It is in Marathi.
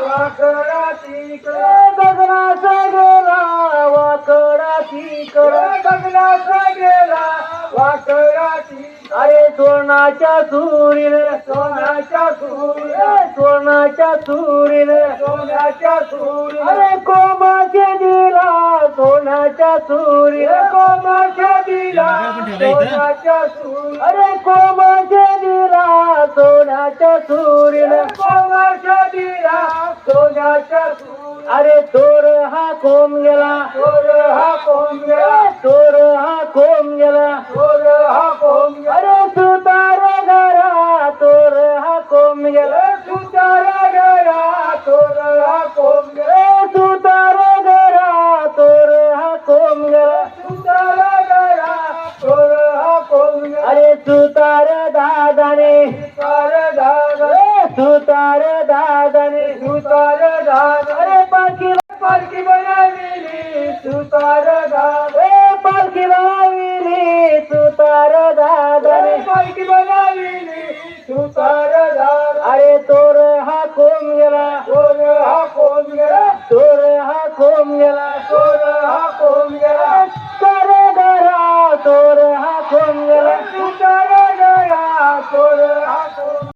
वाकडा तिकडे गगनाचा गेला वाकडा तिकडे गगनाचा गेला वाकडा तिकडे अरे सोनाच्या सुरीने सोनाच्या सुरीने सोनाच्या सुरीने सोन्याच्या सुरीने अरे कोमाचे दिला सोनाच्या सुरीने कोमाचे दिला सोनाच्या सुरीने अरे कोमाचे दिला सोन्याच्या सुरीने कोमाचे दिला सोन्याच्या सुरीने अरे चोर हा कोम गेला चोर हा कोम गेला चोर हा कोम गेला चोर हा कोम गेला अरे सुतार गरा चोर हा कोम गेला सुतार गरा चोर हा कोम गेला सुतार गरा चोर हा कोम गेला सुतार गरा चोर हा कोम गेला अरे सुतार दादाने सुतार दादाने सुतार दादाने सुतार दादा अरे पालखी बनाविली सुतार दादा पालखी बनाविली सुतार दादा पालखी बनाविली सुतार दादा अरे तोर